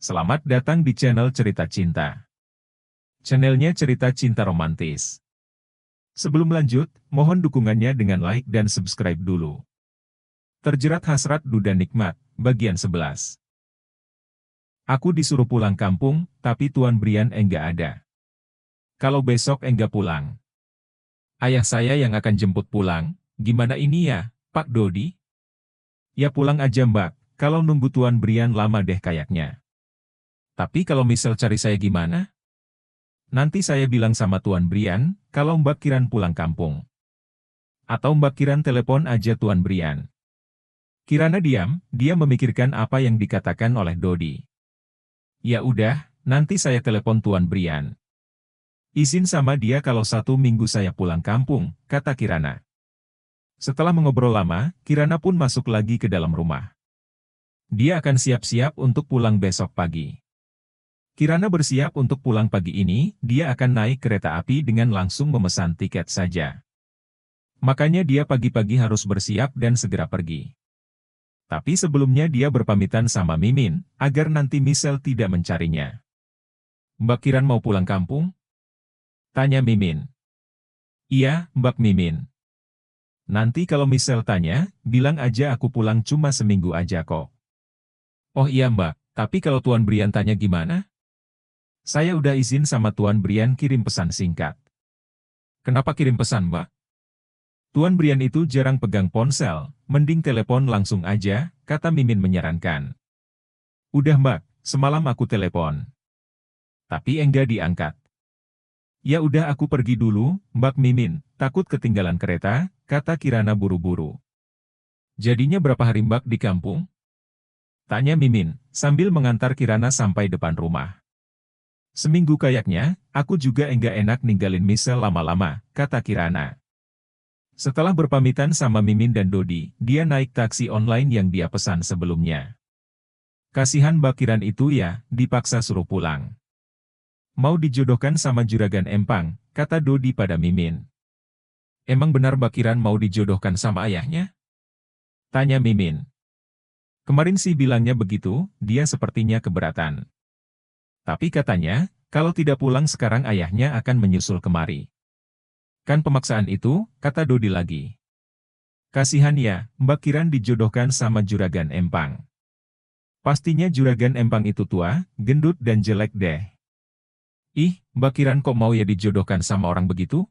Selamat datang di channel Cerita Cinta. Channelnya cerita cinta romantis. Sebelum lanjut, mohon dukungannya dengan like dan subscribe dulu. Terjerat hasrat duda nikmat, bagian 11. Aku disuruh pulang kampung, tapi Tuan Brian enggak ada. Kalau besok enggak pulang, ayah saya yang akan jemput pulang. Gimana ini ya, Pak Dodi? Ya pulang aja Mbak, kalau nunggu Tuan Brian lama deh kayaknya. Tapi kalau misal cari saya gimana? Nanti saya bilang sama Tuan Brian, kalau Mbak Kiran pulang kampung. Atau Mbak Kiran telepon aja Tuan Brian. Kirana diam, dia memikirkan apa yang dikatakan oleh Dodi. Ya udah, nanti saya telepon Tuan Brian. Izin sama dia kalau 1 minggu saya pulang kampung, kata Kirana. Setelah mengobrol lama, Kirana pun masuk lagi ke dalam rumah. Dia akan siap-siap untuk pulang besok pagi. Kirana bersiap untuk pulang pagi ini, dia akan naik kereta api dengan langsung memesan tiket saja. Makanya dia pagi-pagi harus bersiap dan segera pergi. Tapi sebelumnya dia berpamitan sama Mimin, agar nanti Michelle tidak mencarinya. Mbak Kiran mau pulang kampung? Tanya Mimin. Iya, Mbak Mimin. Nanti kalau Michelle tanya, bilang aja aku pulang cuma seminggu aja kok. Oh iya Mbak, tapi kalau Tuan Brian tanya gimana? Saya udah izin sama Tuan Brian kirim pesan singkat. Kenapa kirim pesan, Mbak? Tuan Brian itu jarang pegang ponsel, mending telepon langsung aja, kata Mimin menyarankan. Udah Mbak, semalam aku telepon. Tapi enggak diangkat. Ya udah aku pergi dulu, Mbak Mimin, takut ketinggalan kereta, kata Kirana buru-buru. Jadinya berapa hari Mbak di kampung? Tanya Mimin, sambil mengantar Kirana sampai depan rumah. Seminggu kayaknya, aku juga enggak enak ninggalin Michelle lama-lama, kata Kirana. Setelah berpamitan sama Mimin dan Dodi, dia naik taksi online yang dia pesan sebelumnya. Kasihan Mbak Kiran itu ya, dipaksa suruh pulang. Mau dijodohkan sama juragan Empang, kata Dodi pada Mimin. Emang benar Mbak Kiran mau dijodohkan sama ayahnya? Tanya Mimin. Kemarin sih bilangnya begitu, dia sepertinya keberatan. Tapi katanya, kalau tidak pulang sekarang ayahnya akan menyusul kemari. Kan pemaksaan itu, kata Dodi lagi. Kasihan ya, Mbak Kiran dijodohkan sama juragan Empang. Pastinya juragan Empang itu tua, gendut dan jelek deh. Ih, Mbak Kiran kok mau ya dijodohkan sama orang begitu?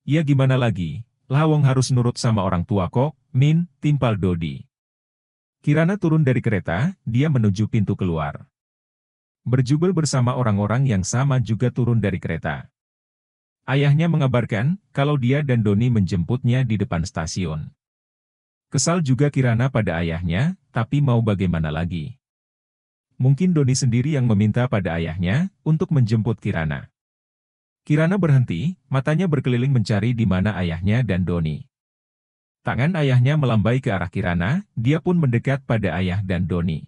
Ya gimana lagi, Lawong harus nurut sama orang tua kok, Min, timpal Dodi. Kirana turun dari kereta, dia menuju pintu keluar. Berjubel bersama orang-orang yang sama juga turun dari kereta. Ayahnya mengabarkan, kalau dia dan Doni menjemputnya di depan stasiun. Kesal juga Kirana pada ayahnya, tapi mau bagaimana lagi. Mungkin Doni sendiri yang meminta pada ayahnya, untuk menjemput Kirana. Kirana berhenti, matanya berkeliling mencari di mana ayahnya dan Doni. Tangan ayahnya melambai ke arah Kirana, dia pun mendekat pada ayah dan Doni.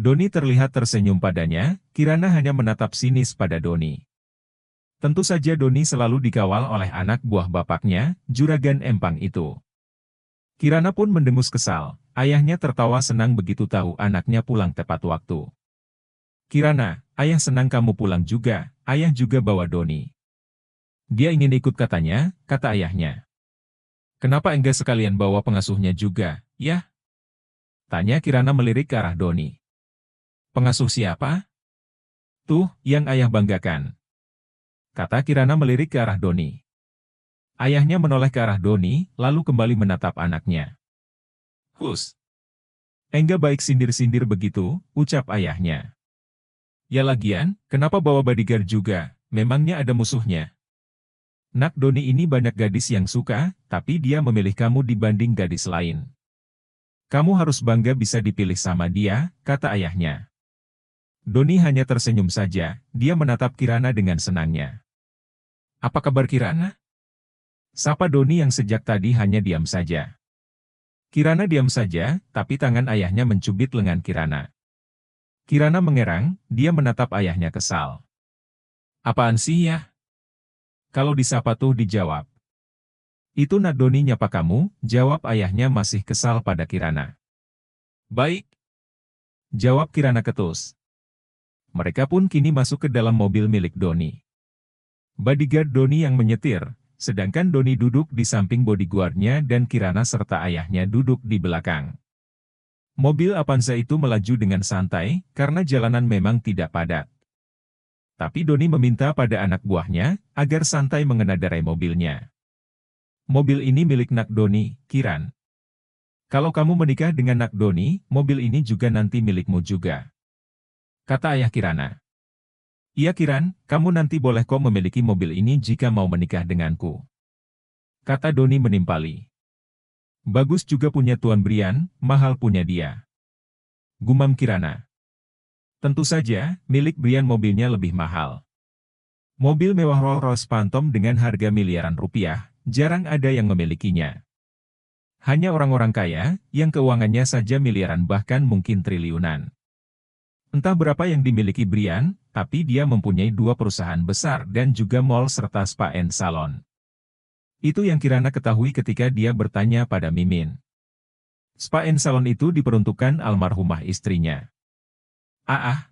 Doni terlihat tersenyum padanya, Kirana hanya menatap sinis pada Doni. Tentu saja Doni selalu dikawal oleh anak buah bapaknya, juragan Empang itu. Kirana pun mendengus kesal, ayahnya tertawa senang begitu tahu anaknya pulang tepat waktu. Kirana, ayah senang kamu pulang juga, ayah juga bawa Doni. Dia ingin ikut katanya, kata ayahnya. Kenapa enggak sekalian bawa pengasuhnya juga, ya? Tanya Kirana melirik ke arah Doni. Pengasuh siapa? Tuh, yang ayah banggakan. Kata Kirana melirik ke arah Doni. Ayahnya menoleh ke arah Doni, lalu kembali menatap anaknya. Hus. Enggak baik sindir-sindir begitu, ucap ayahnya. Ya lagian, kenapa bawa bodyguard juga, memangnya ada musuhnya? Nak Doni ini banyak gadis yang suka, tapi dia memilih kamu dibanding gadis lain. Kamu harus bangga bisa dipilih sama dia, kata ayahnya. Doni hanya tersenyum saja, dia menatap Kirana dengan senangnya. Apa kabar Kirana? Sapa Doni yang sejak tadi hanya diam saja. Kirana diam saja, tapi tangan ayahnya mencubit lengan Kirana. Kirana mengerang, dia menatap ayahnya kesal. Apaan sih ya? Kalau disapa tuh dijawab. Itu nak Doni nyapa kamu, jawab ayahnya masih kesal pada Kirana. Baik. Jawab Kirana ketus. Mereka pun kini masuk ke dalam mobil milik Doni. Bodyguard Doni yang menyetir, sedangkan Doni duduk di samping bodyguardnya dan Kirana serta ayahnya duduk di belakang. Mobil Avanza itu melaju dengan santai, karena jalanan memang tidak padat. Tapi Doni meminta pada anak buahnya, agar santai mengendarai mobilnya. Mobil ini milik Nak Doni, Kiran. Kalau kamu menikah dengan Nak Doni, mobil ini juga nanti milikmu juga. Kata ayah Kirana. Iya Kiran, kamu nanti boleh kok memiliki mobil ini jika mau menikah denganku. Kata Doni menimpali. Bagus juga punya Tuan Brian, mahal punya dia. Gumam Kirana. Tentu saja, milik Brian mobilnya lebih mahal. Mobil mewah Rolls-Royce Phantom dengan harga miliaran rupiah, jarang ada yang memilikinya. Hanya orang-orang kaya, yang keuangannya saja miliaran bahkan mungkin triliunan. Entah berapa yang dimiliki Brian, tapi dia mempunyai 2 perusahaan besar dan juga mall serta spa and salon. Itu yang Kirana ketahui ketika dia bertanya pada Mimin. Spa and salon itu diperuntukkan almarhumah istrinya.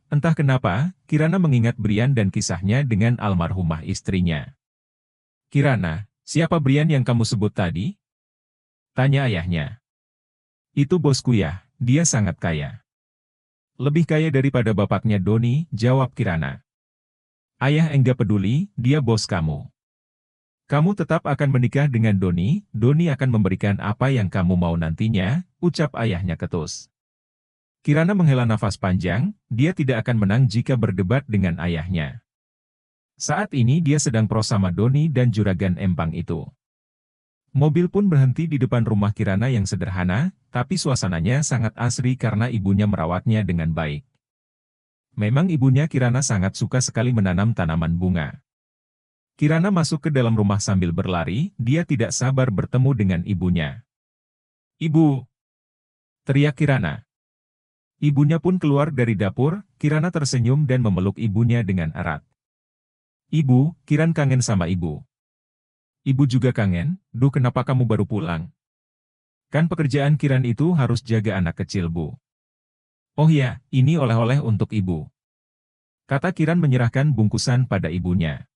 Entah kenapa, Kirana mengingat Brian dan kisahnya dengan almarhumah istrinya. Kirana, siapa Brian yang kamu sebut tadi? Tanya ayahnya. Itu bosku ya, dia sangat kaya. Lebih kaya daripada bapaknya Doni, jawab Kirana. Ayah enggak peduli, dia bos kamu. Kamu tetap akan menikah dengan Doni, Doni akan memberikan apa yang kamu mau nantinya, ucap ayahnya ketus. Kirana menghela nafas panjang, dia tidak akan menang jika berdebat dengan ayahnya. Saat ini dia sedang pro sama Doni dan juragan Empang itu. Mobil pun berhenti di depan rumah Kirana yang sederhana, tapi suasananya sangat asri karena ibunya merawatnya dengan baik. Memang ibunya Kirana sangat suka sekali menanam tanaman bunga. Kirana masuk ke dalam rumah sambil berlari, dia tidak sabar bertemu dengan ibunya. Ibu! Teriak Kirana. Ibunya pun keluar dari dapur, Kirana tersenyum dan memeluk ibunya dengan erat. Ibu, Kiran kangen sama ibu. Ibu juga kangen, duh kenapa kamu baru pulang? Kan pekerjaan Kiran itu harus jaga anak kecil bu. Oh ya, ini oleh-oleh untuk ibu. Kata Kiran menyerahkan bungkusan pada ibunya.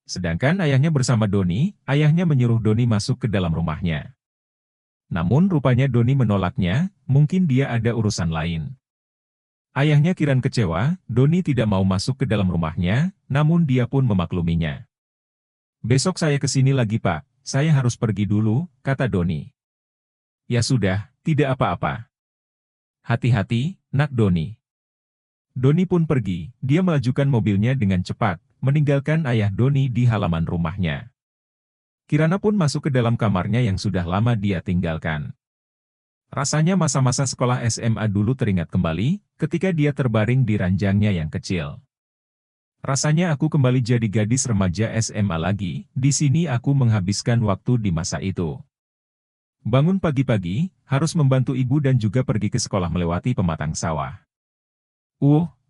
Sedangkan ayahnya bersama Doni, ayahnya menyuruh Doni masuk ke dalam rumahnya. Namun rupanya Doni menolaknya, mungkin dia ada urusan lain. Ayahnya Kiran kecewa, Doni tidak mau masuk ke dalam rumahnya, namun dia pun memakluminya. Besok saya ke sini lagi pak, saya harus pergi dulu, kata Doni. Ya sudah, tidak apa-apa. Hati-hati, Nak Doni. Doni pun pergi, dia melajukan mobilnya dengan cepat, meninggalkan ayah Doni di halaman rumahnya. Kirana pun masuk ke dalam kamarnya yang sudah lama dia tinggalkan. Rasanya masa-masa sekolah SMA dulu teringat kembali, ketika dia terbaring di ranjangnya yang kecil. Rasanya aku kembali jadi gadis remaja SMA lagi, di sini aku menghabiskan waktu di masa itu. Bangun pagi-pagi, harus membantu ibu dan juga pergi ke sekolah melewati pematang sawah.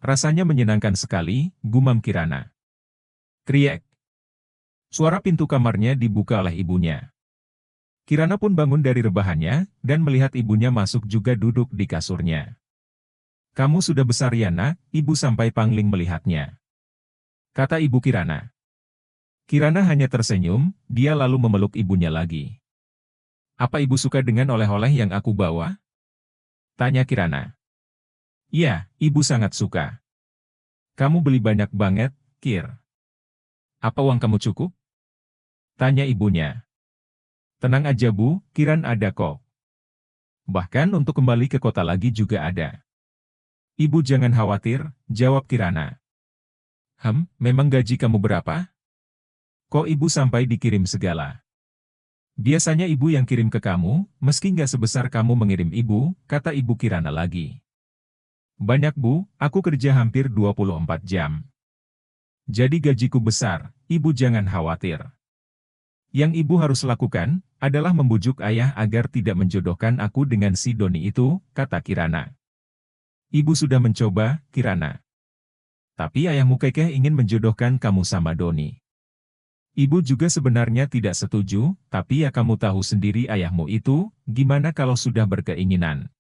Rasanya menyenangkan sekali, gumam Kirana. Kriek. Suara pintu kamarnya dibuka oleh ibunya. Kirana pun bangun dari rebahannya, dan melihat ibunya masuk juga duduk di kasurnya. Kamu sudah besar ya nak, ibu sampai pangling melihatnya. Kata ibu Kirana. Kirana hanya tersenyum, dia lalu memeluk ibunya lagi. Apa ibu suka dengan oleh-oleh yang aku bawa? Tanya Kirana. Iya, ibu sangat suka. Kamu beli banyak banget, Kir. Apa uang kamu cukup? Tanya ibunya. Tenang aja bu, Kiran ada kok. Bahkan untuk kembali ke kota lagi juga ada. Ibu jangan khawatir, jawab Kirana. Memang gaji kamu berapa? Kok ibu sampai dikirim segala? Biasanya ibu yang kirim ke kamu, meski nggak sebesar kamu mengirim ibu, kata ibu Kirana lagi. Banyak bu, aku kerja hampir 24 jam. Jadi gajiku besar, ibu jangan khawatir. Yang ibu harus lakukan, adalah membujuk ayah agar tidak menjodohkan aku dengan si Doni itu, kata Kirana. Ibu sudah mencoba, Kirana. Tapi ayahmu kekeh ingin menjodohkan kamu sama Doni. Ibu juga sebenarnya tidak setuju, tapi ya kamu tahu sendiri ayahmu itu, gimana kalau sudah berkeinginan?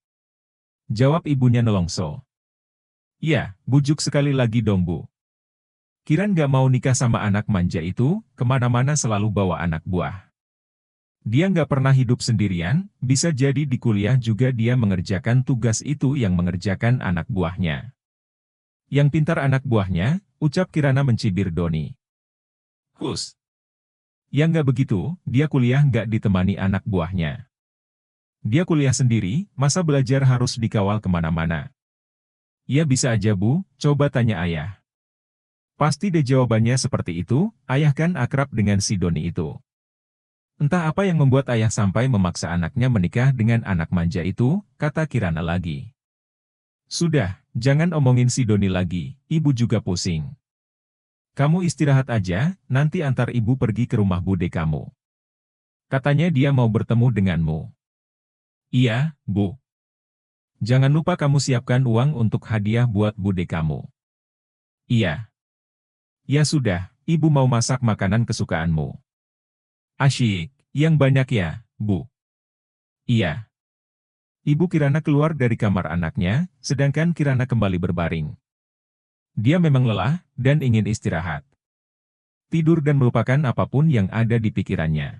Jawab ibunya nelongso. Ya, bujuk sekali lagi dong Bu. Kiran gak mau nikah sama anak manja itu, kemana-mana selalu bawa anak buah. Dia nggak pernah hidup sendirian, bisa jadi di kuliah juga dia mengerjakan tugas itu yang mengerjakan anak buahnya. Yang pintar anak buahnya, ucap Kirana mencibir Doni. Hus. Yang nggak begitu, dia kuliah nggak ditemani anak buahnya. Dia kuliah sendiri, masa belajar harus dikawal kemana-mana. Ya bisa aja Bu, coba tanya ayah. Pasti deh jawabannya seperti itu, ayah kan akrab dengan si Doni itu. Entah apa yang membuat ayah sampai memaksa anaknya menikah dengan anak manja itu, kata Kirana lagi. Sudah, jangan omongin si Doni lagi, ibu juga pusing. Kamu istirahat aja, nanti antar ibu pergi ke rumah bude kamu. Katanya dia mau bertemu denganmu. Iya, Bu. Jangan lupa kamu siapkan uang untuk hadiah buat bude kamu. Iya. Ya sudah, ibu mau masak makanan kesukaanmu. Asyik, yang banyak ya, Bu. Iya. Ibu Kirana keluar dari kamar anaknya, sedangkan Kirana kembali berbaring. Dia memang lelah, dan ingin istirahat. Tidur dan melupakan apapun yang ada di pikirannya.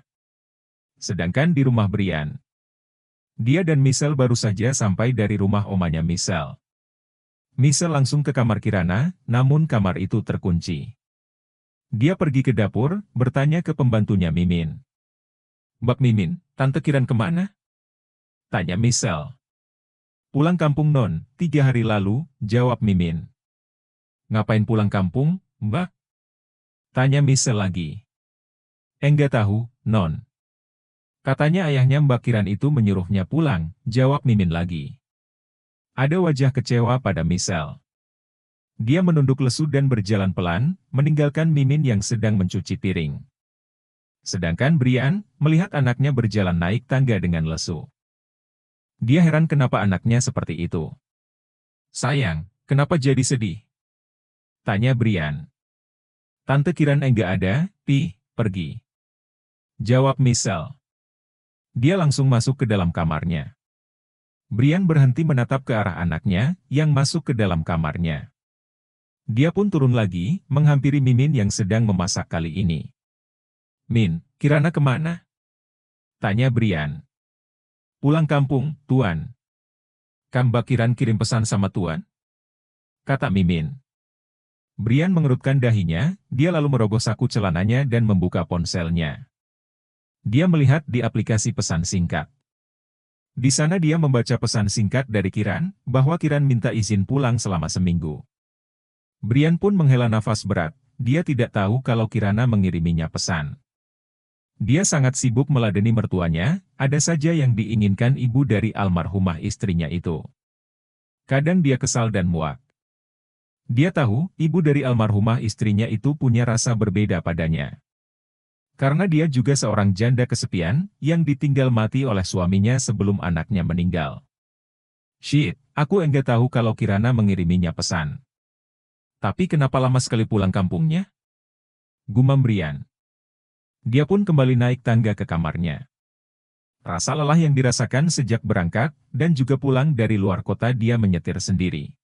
Sedangkan di rumah Brian, dia dan Michelle baru saja sampai dari rumah omanya Michelle. Michelle langsung ke kamar Kirana, namun kamar itu terkunci. Dia pergi ke dapur, bertanya ke pembantunya Mimin. Mbak Mimin, Tante Kiran kemana? Tanya Michelle. Pulang kampung Non, 3 hari lalu, jawab Mimin. Ngapain pulang kampung, Mbak? Tanya Michelle lagi. Enggak tahu, Non. Katanya ayahnya Mbak Kiran itu menyuruhnya pulang, jawab Mimin lagi. Ada wajah kecewa pada Michelle. Dia menunduk lesu dan berjalan pelan, meninggalkan Mimin yang sedang mencuci piring. Sedangkan Brian, melihat anaknya berjalan naik tangga dengan lesu. Dia heran kenapa anaknya seperti itu. Sayang, kenapa jadi sedih? Tanya Brian. Tante Kiran enggak ada, pergi. Jawab Michelle. Dia langsung masuk ke dalam kamarnya. Brian berhenti menatap ke arah anaknya, yang masuk ke dalam kamarnya. Dia pun turun lagi, menghampiri Mimin yang sedang memasak kali ini. Min, Kirana kemana? Tanya Brian. Pulang kampung, Tuan. Kan Mbak Kiran kirim pesan sama Tuan? Kata Mimin. Brian mengerutkan dahinya, dia lalu merogoh saku celananya dan membuka ponselnya. Dia melihat di aplikasi pesan singkat. Di sana dia membaca pesan singkat dari Kiran, bahwa Kiran minta izin pulang selama seminggu. Brian pun menghela nafas berat, dia tidak tahu kalau Kirana mengiriminya pesan. Dia sangat sibuk meladeni mertuanya, ada saja yang diinginkan ibu dari almarhumah istrinya itu. Kadang dia kesal dan muak. Dia tahu, ibu dari almarhumah istrinya itu punya rasa berbeda padanya. Karena dia juga seorang janda kesepian, yang ditinggal mati oleh suaminya sebelum anaknya meninggal. Shit, aku enggak tahu kalau Kirana mengiriminya pesan. Tapi kenapa lama sekali pulang kampungnya? Gumam Brian. Dia pun kembali naik tangga ke kamarnya. Rasa lelah yang dirasakan sejak berangkat, dan juga pulang dari luar kota dia menyetir sendiri.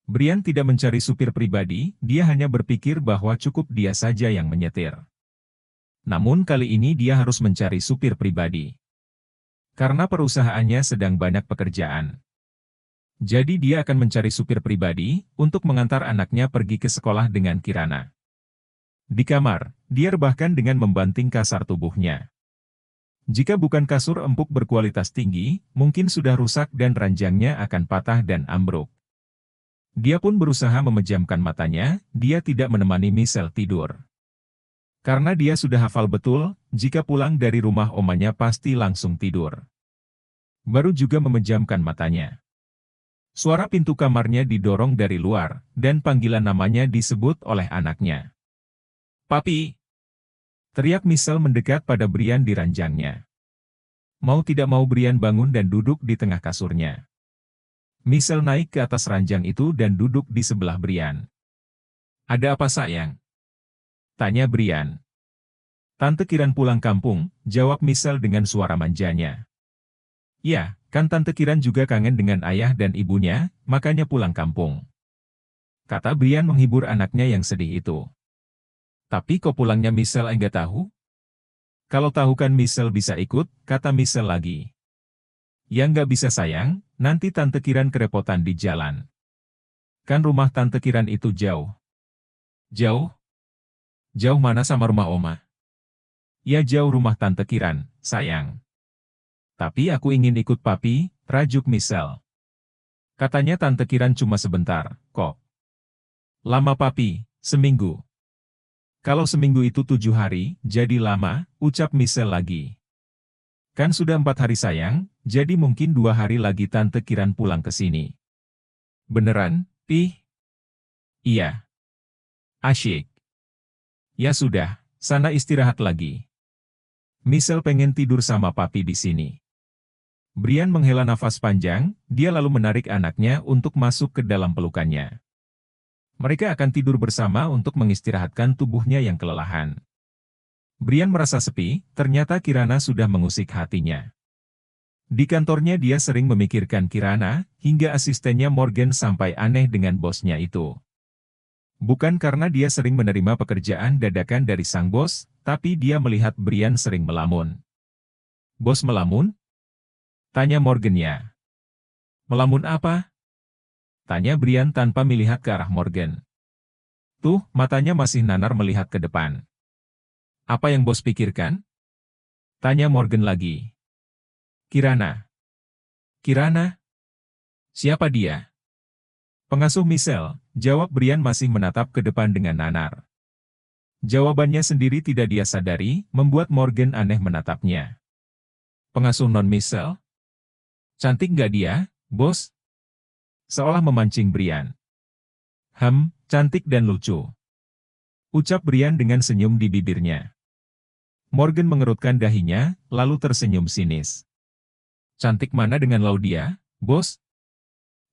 Brian tidak mencari supir pribadi, dia hanya berpikir bahwa cukup dia saja yang menyetir. Namun kali ini dia harus mencari supir pribadi. Karena perusahaannya sedang banyak pekerjaan. Jadi dia akan mencari supir pribadi, untuk mengantar anaknya pergi ke sekolah dengan Kirana. Di kamar, dia rebahkan dengan membanting kasar tubuhnya. Jika bukan kasur empuk berkualitas tinggi, mungkin sudah rusak dan ranjangnya akan patah dan ambruk. Dia pun berusaha memejamkan matanya, dia tidak menemani Michelle tidur. Karena dia sudah hafal betul, jika pulang dari rumah omanya pasti langsung tidur. Baru juga memejamkan matanya. Suara pintu kamarnya didorong dari luar, dan panggilan namanya disebut oleh anaknya. Papi! Teriak Michelle mendekat pada Brian di ranjangnya. Mau tidak mau Brian bangun dan duduk di tengah kasurnya. Michelle naik ke atas ranjang itu dan duduk di sebelah Brian. Ada apa sayang? Tanya Brian. Tante Kiran pulang kampung, jawab Michelle dengan suara manjanya. Ya, kan Tante Kiran juga kangen dengan ayah dan ibunya, makanya pulang kampung. kata Brian menghibur anaknya yang sedih itu. Tapi kok pulangnya Michelle enggak tahu? Kalau tahu kan Michelle bisa ikut, kata Michelle lagi. Ya nggak bisa sayang, nanti Tante Kiran kerepotan di jalan. Kan rumah Tante Kiran itu jauh. Jauh? Jauh mana sama rumah Oma? Ya jauh rumah Tante Kiran, sayang. Tapi aku ingin ikut Papi, rajuk Michelle. Katanya Tante Kiran cuma sebentar, kok. Lama Papi, seminggu. Kalau seminggu itu 7 hari, jadi lama, ucap Michelle lagi. Kan sudah 4 hari sayang, jadi mungkin 2 hari lagi Tante Kiran pulang ke sini. Beneran, Pi? Iya. Asyik. Ya sudah, sana istirahat lagi. Michelle pengen tidur sama Papi di sini. Brian menghela nafas panjang, dia lalu menarik anaknya untuk masuk ke dalam pelukannya. Mereka akan tidur bersama untuk mengistirahatkan tubuhnya yang kelelahan. Brian merasa sepi, ternyata Kirana sudah mengusik hatinya. Di kantornya dia sering memikirkan Kirana, hingga asistennya Morgan sampai aneh dengan bosnya itu. Bukan karena dia sering menerima pekerjaan dadakan dari sang bos, tapi dia melihat Brian sering melamun. Bos melamun? Tanya Morgan ya. Melamun apa? Tanya Brian tanpa melihat ke arah Morgan. Tuh, matanya masih nanar melihat ke depan. Apa yang bos pikirkan? Tanya Morgan lagi. Kirana. Kirana? Siapa dia? Pengasuh Michelle, jawab Brian masih menatap ke depan dengan nanar. Jawabannya sendiri tidak dia sadari, membuat Morgan aneh menatapnya. Pengasuh non Michelle? Cantik nggak dia, bos? Seolah memancing Brian. Cantik dan lucu. Ucap Brian dengan senyum di bibirnya. Morgan mengerutkan dahinya, lalu tersenyum sinis. Cantik mana dengan Laudia, bos?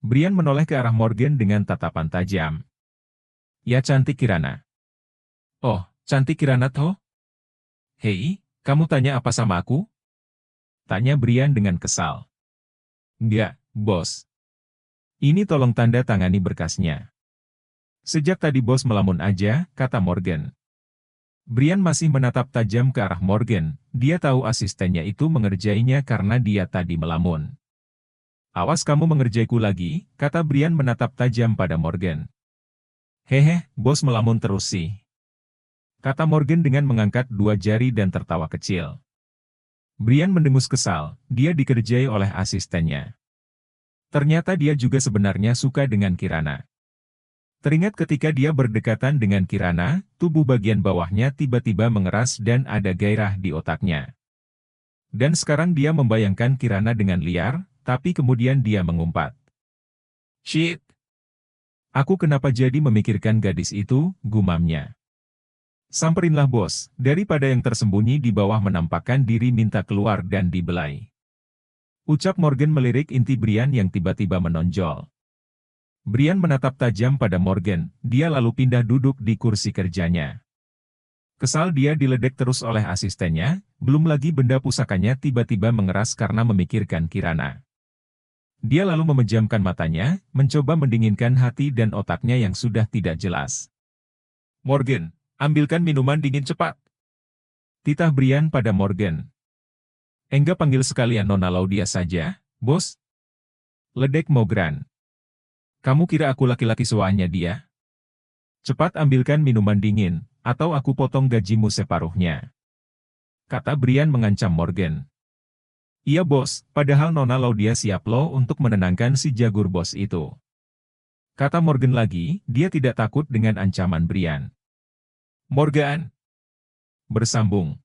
Brian menoleh ke arah Morgan dengan tatapan tajam. Ya cantik Kirana. Oh, cantik Kirana toh? Hei, kamu tanya apa sama aku? Tanya Brian dengan kesal. Enggak, bos. Ini tolong tanda tangani berkasnya. Sejak tadi bos melamun aja, kata Morgan. Brian masih menatap tajam ke arah Morgan, dia tahu asistennya itu mengerjainya karena dia tadi melamun. Awas kamu mengerjaiku lagi, kata Brian menatap tajam pada Morgan. Hehe, bos melamun terus sih. Kata Morgan dengan mengangkat 2 jari dan tertawa kecil. Brian mendengus kesal, dia dikerjai oleh asistennya. Ternyata dia juga sebenarnya suka dengan Kirana. Teringat ketika dia berdekatan dengan Kirana, tubuh bagian bawahnya tiba-tiba mengeras dan ada gairah di otaknya. Dan sekarang dia membayangkan Kirana dengan liar, tapi kemudian dia mengumpat. Shit! Aku kenapa jadi memikirkan gadis itu, gumamnya. Samperinlah bos, daripada yang tersembunyi di bawah menampakkan diri minta keluar dan dibelai. Ucap Morgan melirik inti Brian yang tiba-tiba menonjol. Brian menatap tajam pada Morgan, dia lalu pindah duduk di kursi kerjanya. Kesal dia diledek terus oleh asistennya, belum lagi benda pusakanya tiba-tiba mengeras karena memikirkan Kirana. Dia lalu memejamkan matanya, mencoba mendinginkan hati dan otaknya yang sudah tidak jelas. Morgan, ambilkan minuman dingin cepat. Titah Brian pada Morgan. Enggak panggil sekalian Nona Laudia saja, bos? Ledek Morgan. Kamu kira aku laki-laki suanya dia? Cepat ambilkan minuman dingin, atau aku potong gajimu separuhnya. Kata Brian mengancam Morgan. Iya bos, padahal Nona Laudia siap loh untuk menenangkan si jagur bos itu. Kata Morgan lagi, dia tidak takut dengan ancaman Brian. Morgan. Bersambung.